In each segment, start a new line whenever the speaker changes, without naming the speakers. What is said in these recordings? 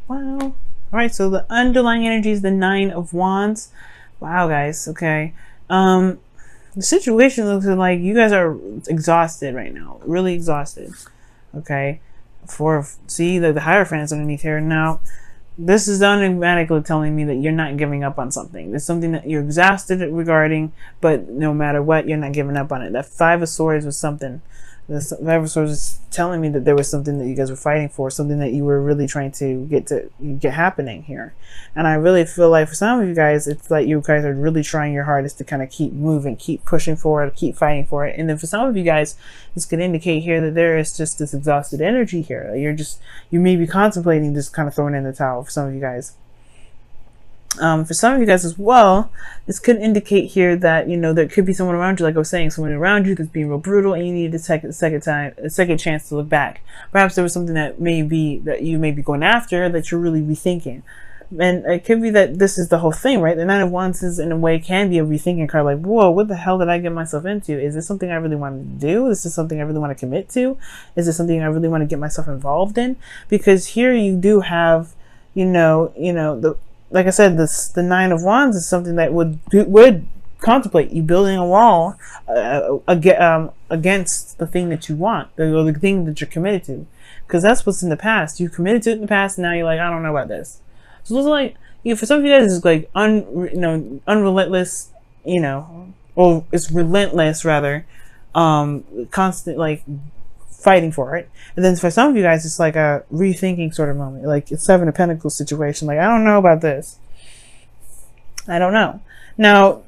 Wow. All right, so the underlying energy is the Nine of Wands. Wow, guys. Okay. The situation looks like you guys are exhausted right now, really exhausted. Okay. See the Hierophant's underneath here. Now, this is automatically telling me that you're not giving up on something. There's something that you're exhausted regarding, but no matter what, you're not giving up on it. That Five of Swords was something. The Five of Swords is telling me that there was something that you guys were fighting for, something that you were really trying to get happening here. And I really feel like for some of you guys, it's like you guys are really trying your hardest to kind of keep moving, keep pushing forward, keep fighting for it. And then for some of you guys, this could indicate here that there is just this exhausted energy here. You may be contemplating just kind of throwing in the towel for some of you guys. For some of you guys as well, this could indicate here that, you know, there could be someone around you, like I was saying, someone around you that's being real brutal, and you need a second chance to look back. Perhaps there was something that you may be going after that you're really rethinking. And it could be that this is the whole thing, right? The Nine of Wands is, in a way, can be a rethinking card. Like, whoa, what the hell did I get myself into? Is this something I really want to do? Is this something I really want to commit to? Is this something I really want to get myself involved in? Because here you do have, like I said, the Nine of Wands is something that would contemplate you building a wall against the thing that you want, or the thing that you're committed to. Because that's what's in the past. You committed to it in the past, and now you're like, I don't know about this. So those are like, for some of you guys, it's like unrelentless, or it's relentless rather, constant like fighting for it. And then for some of you guys, it's like a rethinking sort of moment, like it's Seven of Pentacles situation. Like, I don't know about this. I don't know. Now,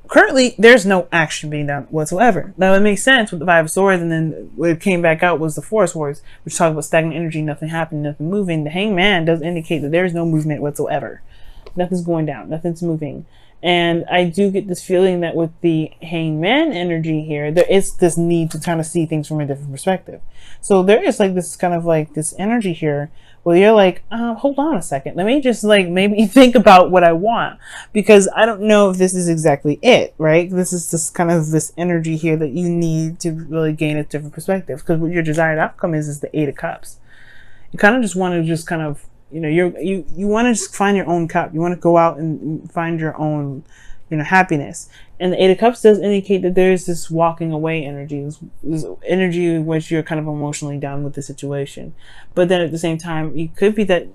currently, there's no action being done whatsoever. Now, it makes sense with the Five of Swords, and then what came back out was the Four of Swords, which talked about stagnant energy, nothing happening, nothing moving. The Hangman does indicate that there is no movement whatsoever. Nothing's going down. Nothing's moving. And I do get this feeling that with the Hangman energy here, there is this need to kind of see things from a different perspective. So there is like this kind of like this energy here where you're like, hold on a second. Let me just like maybe think about what I want, because I don't know if this is exactly it, right? This is just kind of this energy here that you need to really gain a different perspective, because what your desired outcome is the Eight of Cups. You kind of just want to just kind of, you want to just find your own cup. You want to go out and find your own, happiness. And the Eight of Cups does indicate that there is this walking away energy, this energy in which you're kind of emotionally done with the situation. But then at the same time, it could be that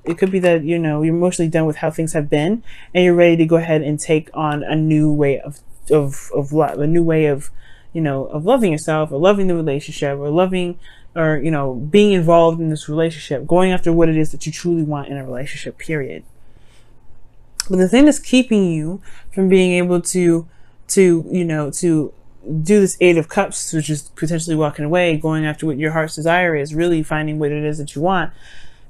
you're emotionally done with how things have been, and you're ready to go ahead and take on a new way of love, a new way of loving yourself, or loving the relationship, or loving, or being involved in this relationship, going after what it is that you truly want in a relationship, period. But the thing that's keeping you from being able to do this Eight of Cups, which is potentially walking away, going after what your heart's desire is, really finding what it is that you want,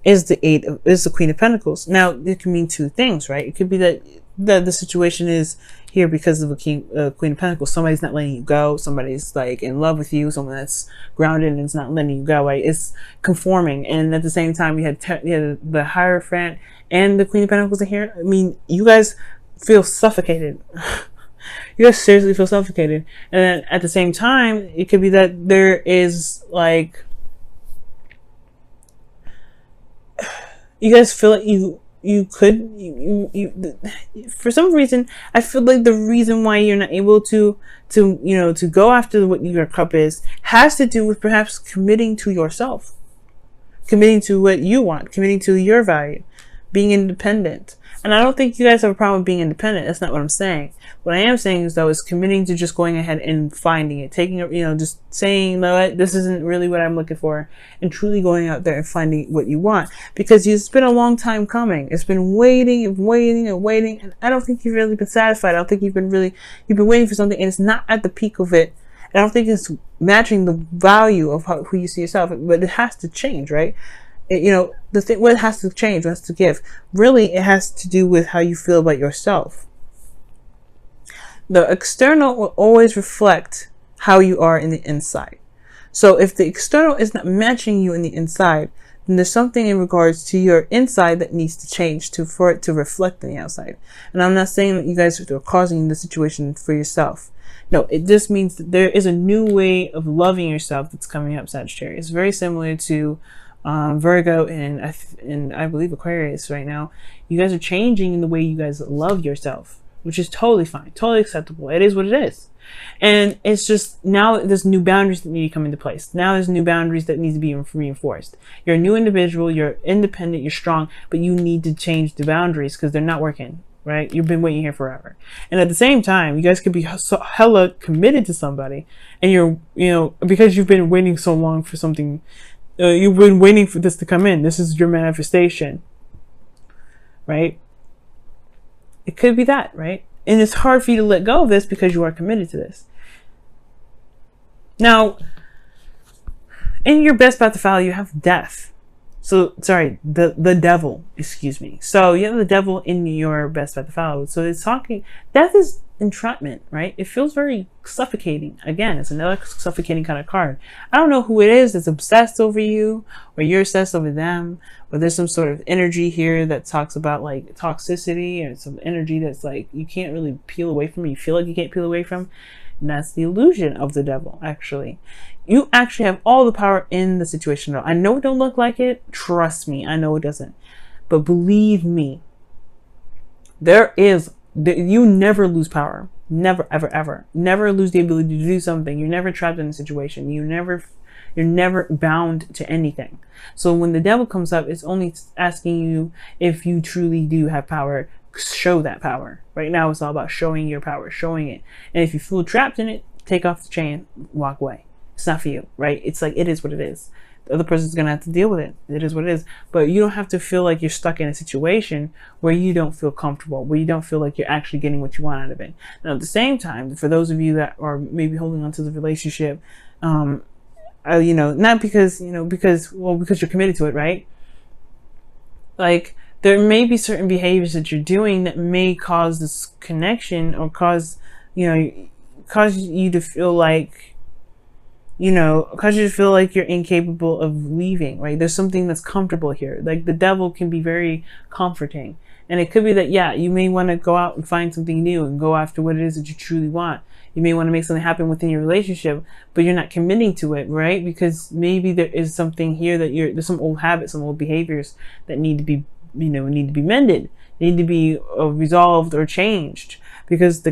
is the Queen of Pentacles. Now, it can mean two things, right? It could be that the situation is here because of the Queen of Pentacles. Somebody's not letting you go. Somebody's like in love with you. Someone that's grounded and is not letting you go. Right? It's conforming. And at the same time, you had the Hierophant and the Queen of Pentacles in here. I mean, you guys feel suffocated. You guys seriously feel suffocated. And then at the same time, it could be that there is like, you guys feel like for some reason, I feel like the reason why you're not able to go after what your cup is has to do with perhaps committing to yourself, committing to what you want, committing to your value, being independent. And I don't think you guys have a problem with being independent. That's not what I'm saying. What I am saying is, though, is committing to just going ahead and finding it, taking it, just saying, no, this isn't really what I'm looking for, and truly going out there and finding what you want. Because it's been a long time coming. It's been waiting and waiting and waiting, and I don't think you've really been satisfied. I don't think you've been waiting for something, and it's not at the peak of it. I don't think it's matching the value of who you see yourself, but it has to change, right? What has to change, what has to give. Really, it has to do with how you feel about yourself. The external will always reflect how you are in the inside. So if the external is not matching you in the inside, then there's something in regards to your inside that needs to change for it to reflect in the outside. And I'm not saying that you guys are causing the situation for yourself. No, it just means that there is a new way of loving yourself that's coming up, Sagittarius. Very similar to Virgo and I believe Aquarius right now, you guys are changing in the way you guys love yourself, which is totally fine, totally acceptable. It is what it is. And it's just now there's new boundaries that need to come into place. Now there's new boundaries that need to be reinforced. You're a new individual, you're independent, you're strong, but you need to change the boundaries because they're not working, right? You've been waiting here forever. And at the same time, you guys could be so hella committed to somebody, and because you've been waiting so long for something, you've been waiting for this to come in. This is your manifestation, right? It could be that, right? And it's hard for you to let go of this because you are committed to this. Now, in your best path to follow, you have death. So, sorry, the devil, excuse me. So you have the devil in your best path to follow. So it's talking, death is entrapment, right? It feels very suffocating. Again, it's another suffocating kind of card. I don't know who it is that's obsessed over you, or you're obsessed over them, or there's some sort of energy here that talks about like toxicity, and some energy that's like you can't really peel away from, you feel like you can't peel away from. And that's the illusion of the devil, actually. You actually have all the power in the situation. I know it don't look like it. Trust me, I know it doesn't. But believe me, you never lose power. Never, ever, ever. Never lose the ability to do something. You're never trapped in a situation. You're never bound to anything. So when the devil comes up, it's only asking you if you truly do have power. Show that power. Right now, it's all about showing your power, showing it. And if you feel trapped in it, take off the chain, walk away. It's not for you, right? It's like, it is what it is. The other person's going to have to deal with it. It is what it is. But you don't have to feel like you're stuck in a situation where you don't feel comfortable, where you don't feel like you're actually getting what you want out of it. Now, at the same time, for those of you that are maybe holding on to the relationship, not because you're committed to it, right? Like, there may be certain behaviors that you're doing that may cause this connection, or cause you to feel like, you're incapable of leaving, right? There's something that's comfortable here. Like, the devil can be very comforting. And it could be that, yeah, you may want to go out and find something new and go after what it is that you truly want. You may want to make something happen within your relationship, but you're not committing to it, right? Because maybe there is something here that there's some old habits, some old behaviors that need to be mended, need to be resolved or changed. Because the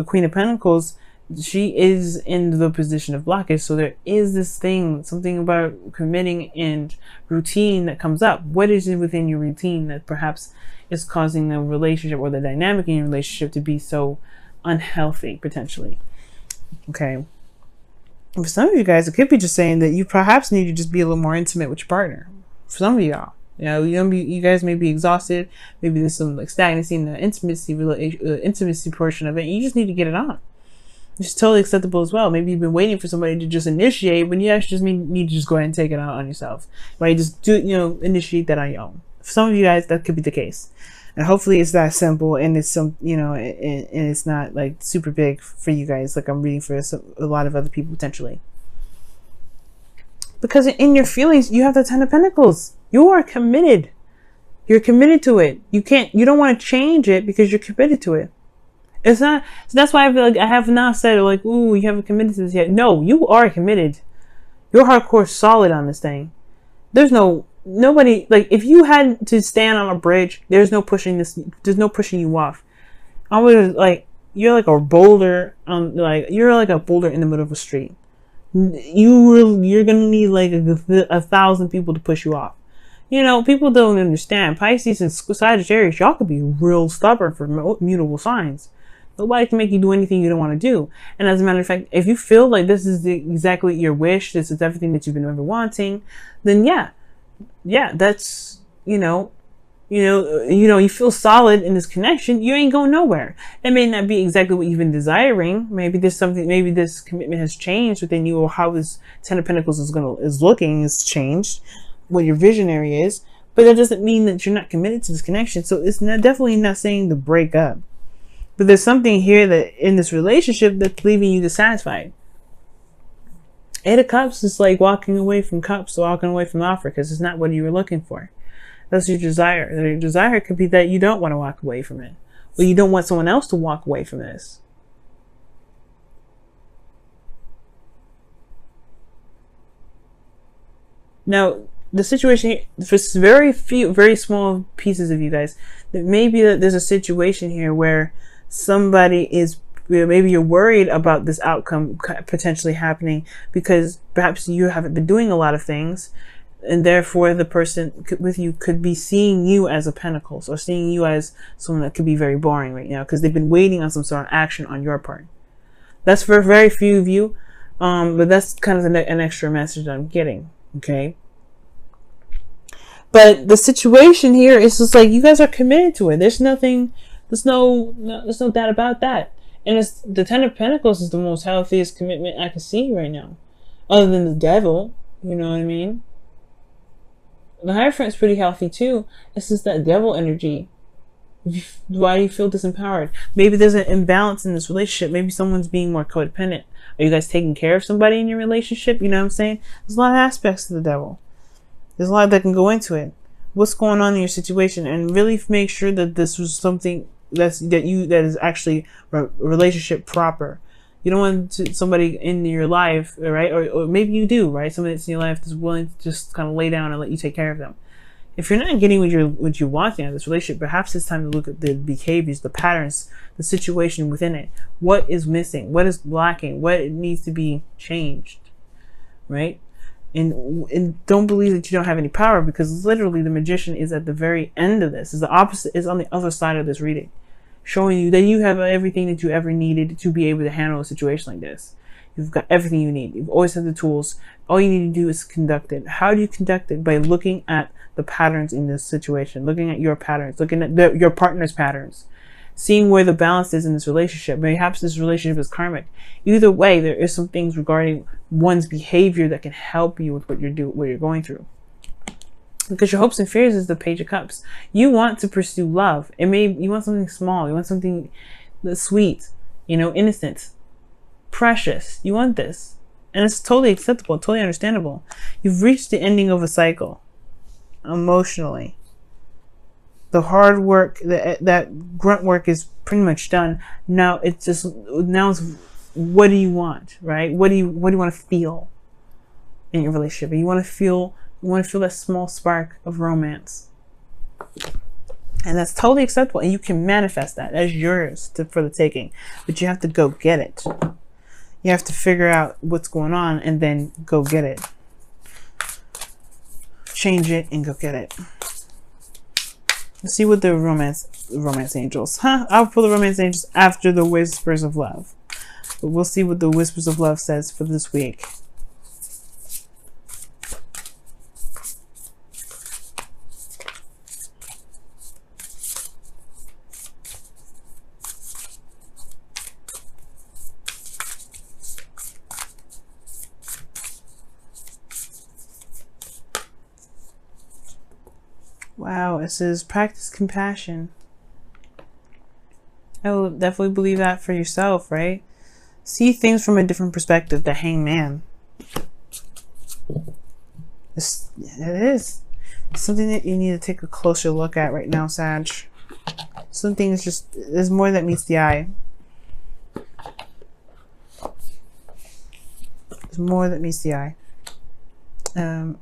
Queen of Pentacles, she is in the position of blockage. So there is this thing, something about committing and routine that comes up. What is it within your routine that perhaps is causing the relationship or the dynamic in your relationship to be so unhealthy, potentially? Okay. For some of you guys, it could be just saying that you perhaps need to just be a little more intimate with your partner. For some of y'all, you guys may be exhausted. Maybe there's some like stagnancy in the intimacy portion of it. You just need to get it on. It's totally acceptable as well. Maybe you've been waiting for somebody to just initiate when you actually just need to just go ahead and take it out on yourself. Right? Just initiate that on your own. For some of you guys, that could be the case. And hopefully it's that simple, and it's and it's not like super big for you guys, like I'm reading for a lot of other people potentially. Because in your feelings, you have the Ten of Pentacles. You are committed. You're committed to it. You don't want to change it because you're committed to it. It's not, so that's why I feel like I have not said like, ooh, you haven't committed to this yet. No, you are committed. You're hardcore solid on this thing. There's nobody, like if you had to stand on a bridge, there's no pushing you off. I would you're like a boulder, you're like a boulder in the middle of a street. You're gonna need like 1,000 people to push you off. People don't understand. Pisces and Sagittarius, y'all could be real stubborn for mutable signs. Nobody can make you do anything you don't want to do. And as a matter of fact, if you feel like this is exactly your wish, this is everything that you've been ever wanting, then yeah, that's, you feel solid in this connection, you ain't going nowhere. It may not be exactly what you've been desiring. Maybe this commitment has changed within you, or how this Ten of Pentacles is changed, what your visionary is, but that doesn't mean that you're not committed to this connection. So it's definitely not saying to break up. But there's something here that in this relationship that's leaving you dissatisfied. Eight of Cups is like walking away from cups, walking away from offer, because it's not what you were looking for. That's your desire. Your desire could be that you don't want to walk away from it, or you don't want someone else to walk away from this. Now, the situation here, for very small pieces of you guys, that maybe there's a situation here where somebody is, maybe you're worried about this outcome potentially happening because perhaps you haven't been doing a lot of things, and therefore the person with you could be seeing you as a Pentacles, or seeing you as someone that could be very boring right now because they've been waiting on some sort of action on your part. That's for very few of you, but that's kind of an extra message I'm getting. Okay. But the situation here is just like, you guys are committed to it. There's no doubt about that. And it's, the Ten of Pentacles is the most healthiest commitment I can see right now. Other than the Devil, you know what I mean? The Hierophant's pretty healthy too. It's just that Devil energy. Why do you feel disempowered? Maybe there's an imbalance in this relationship. Maybe someone's being more codependent. Are you guys taking care of somebody in your relationship? You know what I'm saying? There's a lot of aspects to the Devil. There's a lot that can go into it. What's going on in your situation, and really make sure that this was something that is actually a relationship proper. You don't want somebody in your life, right? Or maybe you do, right? Somebody that's in your life that's willing to just kind of lay down and let you take care of them. If you're not getting what you want out of this relationship, perhaps it's time to look at the behaviors, the patterns, the situation within it. What is missing? What is lacking? What needs to be changed, right? And don't believe that you don't have any power, because literally the Magician is at the very end of this. Is the opposite, is on the other side of this reading, showing you that you have everything that you ever needed to be able to handle a situation like this. You've got everything you need. You've always had the tools. All you need to do is conduct it. How do you conduct it? By looking at the patterns in this situation, looking at your patterns, looking at your partner's patterns, seeing where the balance is in this relationship. Perhaps this relationship is karmic. Either way, there is some things regarding one's behavior that can help you with what you're going through. Because your hopes and fears is the Page of Cups. You want to pursue love. You want something small. You want something that's sweet, innocent, precious. You want this. And it's totally acceptable, totally understandable. You've reached the ending of a cycle emotionally. The hard work, that grunt work is pretty much done. Now it's what do you want, right? What do you want to feel in your relationship? You want to feel that small spark of romance. And that's totally acceptable. And you can manifest that as yours for the taking. But you have to go get it. You have to figure out what's going on and then go get it. Change it and go get it. Let's see what the romance angels. I'll pull the romance angels after the Whispers of Love. But we'll see what the Whispers of Love says for this week. Wow, it says practice compassion. I will definitely believe that for yourself, right? See things from a different perspective. The Hangman. It is. It's something that you need to take a closer look at right now, Sag. Something is just, there's more that meets the eye. There's more that meets the eye.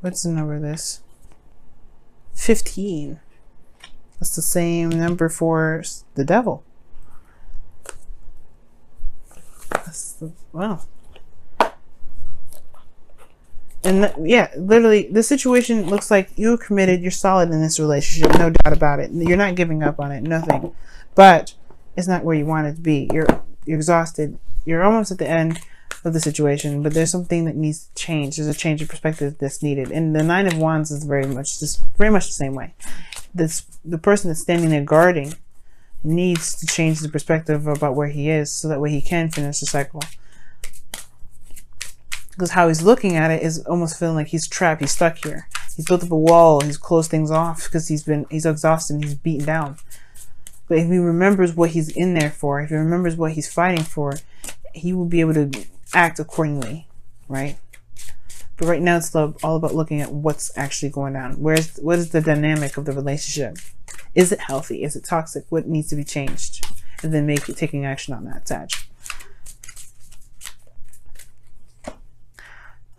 What's the number of this? 15. That's the same number for the Devil. Wow. And yeah, literally, the situation looks like you're committed, you're solid in this relationship, no doubt about it. You're not giving up on it, nothing. But it's not where you want it to be. You're exhausted. You're almost at the end of the situation, but there's something that needs to change. There's a change of perspective that's needed. And the Nine of Wands is very much the same way. The person that's standing there guarding needs to change the perspective about where he is, so that way he can finish the cycle. Because how he's looking at it is almost feeling like he's trapped, he's stuck here. He's built up a wall, he's closed things off because he's exhausted and he's beaten down. But if he remembers what he's in there for, if he remembers what he's fighting for, he will be able to act accordingly, right? But right now it's all about looking at what's actually going on. What is the dynamic of the relationship? Is it healthy? Is it toxic? What needs to be changed? And then taking action on that, Sag.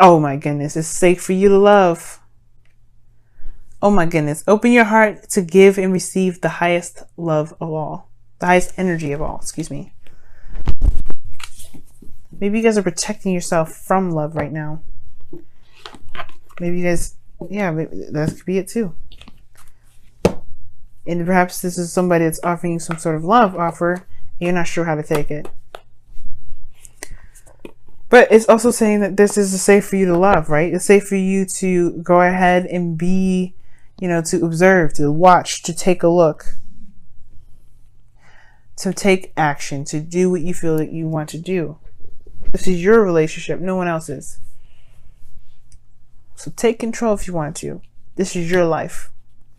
Oh my goodness, it's safe for you to love. Oh my goodness. Open your heart to give and receive the highest love of all. The highest energy of all, excuse me. Maybe you guys are protecting yourself from love right now. Maybe you guys, yeah, maybe that could be it too. And perhaps this is somebody that's offering you some sort of love offer, and you're not sure how to take it. But it's also saying that this is safe for you to love, right? It's safe for you to go ahead and be, you know, to observe, to watch, to take a look, to take action, to do what you feel that you want to do. This is your relationship, no one else's. So take control if you want to. This is your life.